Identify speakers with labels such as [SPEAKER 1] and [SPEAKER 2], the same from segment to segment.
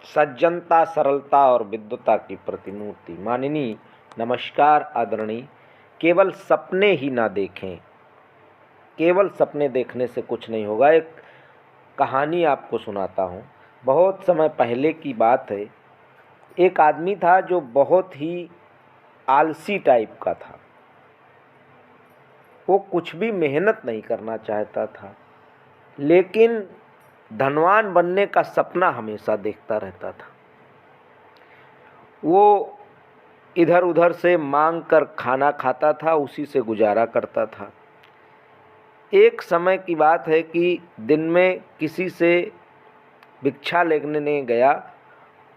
[SPEAKER 1] सज्जनता, सरलता और विद्वता की प्रतिमूर्ति। माननीय, नमस्कार आदरणीय। केवल सपने ही ना देखें। केवल सपने देखने से कुछ नहीं होगा। एक कहानी आपको सुनाता हूँ। बहुत समय पहले की बात है। एक आदमी था जो बहुत ही आलसी टाइप का था। वो कुछ भी मेहनत नहीं करना चाहता था, लेकिन धनवान बनने का सपना हमेशा देखता रहता था। वो इधर उधर से मांग कर खाना खाता था, उसी से गुजारा करता था। एक समय की बात है कि दिन में किसी से भिक्षा लेने गया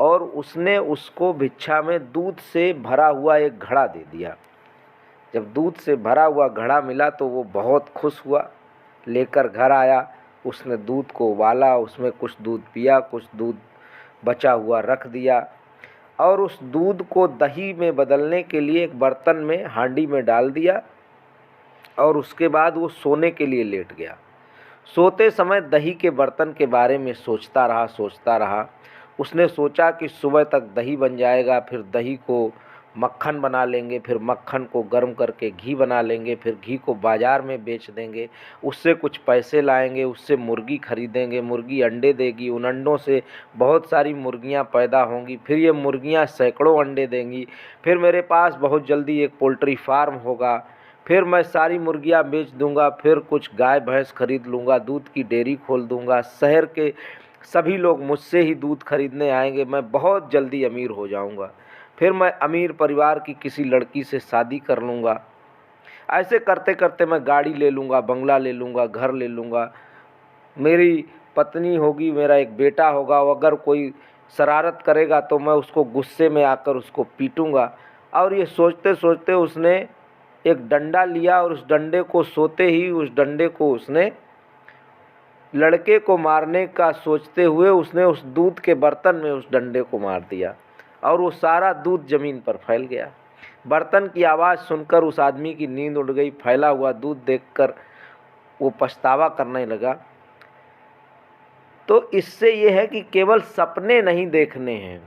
[SPEAKER 1] और उसने उसको भिक्षा में दूध से भरा हुआ एक घड़ा दे दिया। जब दूध से भरा हुआ घड़ा मिला तो वो बहुत खुश हुआ, लेकर घर आया। उसने दूध को उबाला, उसमें कुछ दूध पिया, कुछ दूध बचा हुआ रख दिया और उस दूध को दही में बदलने के लिए एक बर्तन में, हांडी में डाल दिया और उसके बाद वो सोने के लिए लेट गया। सोते समय दही के बर्तन के बारे में सोचता रहा। उसने सोचा कि सुबह तक दही बन जाएगा, फिर दही को मक्खन बना लेंगे, फिर मक्खन को गर्म करके घी बना लेंगे, फिर घी को बाज़ार में बेच देंगे, उससे कुछ पैसे लाएंगे, उससे मुर्गी खरीदेंगे, मुर्गी अंडे देगी, उन अंडों से बहुत सारी मुर्गियां पैदा होंगी, फिर ये मुर्गियां सैकड़ों अंडे देंगी, फिर मेरे पास बहुत जल्दी एक पोल्ट्री फार्म होगा, फिर मैं सारी मुर्गियां बेच दूंगा, फिर कुछ गाय भैंस खरीद लूँगा, दूध की डेयरी खोल दूंगा, शहर के सभी लोग मुझसे ही दूध खरीदने आएंगे, मैं बहुत जल्दी अमीर हो जाऊंगा, फिर मैं अमीर परिवार की किसी लड़की से शादी कर लूँगा। ऐसे करते करते मैं गाड़ी ले लूँगा, बंगला ले लूँगा, घर ले लूँगा, मेरी पत्नी होगी, मेरा एक बेटा होगा। अगर कोई शरारत करेगा तो मैं उसको गुस्से में आकर उसको पीटूँगा। और ये सोचते सोचते उसने एक डंडा लिया और उस डंडे को, सोते ही उस डंडे को उसने लड़के को मारने का सोचते हुए उसने उस दूध के बर्तन में उस डंडे को मार दिया और वो सारा दूध ज़मीन पर फैल गया। बर्तन की आवाज़ सुनकर उस आदमी की नींद उड़ गई। फैला हुआ दूध देखकर वो पछतावा करने लगा। तो इससे ये है कि केवल सपने नहीं देखने हैं।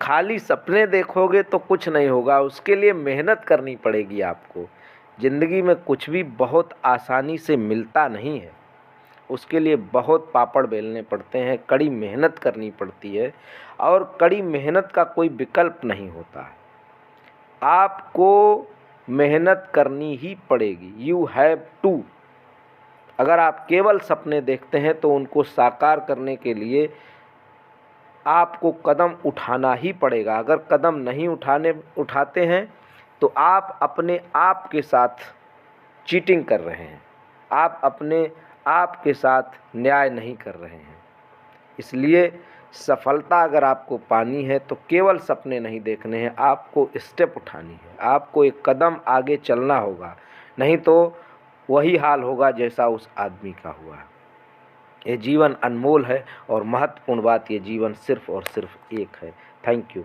[SPEAKER 1] खाली सपने देखोगे तो कुछ नहीं होगा, उसके लिए मेहनत करनी पड़ेगी आपको। ज़िंदगी में कुछ भी बहुत आसानी से मिलता नहीं है, उसके लिए बहुत पापड़ बेलने पड़ते हैं, कड़ी मेहनत करनी पड़ती है और कड़ी मेहनत का कोई विकल्प नहीं होता है। आपको मेहनत करनी ही पड़ेगी। You have to. अगर आप केवल सपने देखते हैं तो उनको साकार करने के लिए आपको कदम उठाना ही पड़ेगा। अगर कदम नहीं उठाते हैं तो आप अपने आप के साथ चीटिंग कर रहे हैं, आप अपने आप के साथ न्याय नहीं कर रहे हैं। इसलिए सफलता अगर आपको पानी है तो केवल सपने नहीं देखने हैं, आपको स्टेप उठानी है, आपको एक कदम आगे चलना होगा, नहीं तो वही हाल होगा जैसा उस आदमी का हुआ। ये जीवन अनमोल है और महत्वपूर्ण बात, ये जीवन सिर्फ और सिर्फ एक है। Thank you.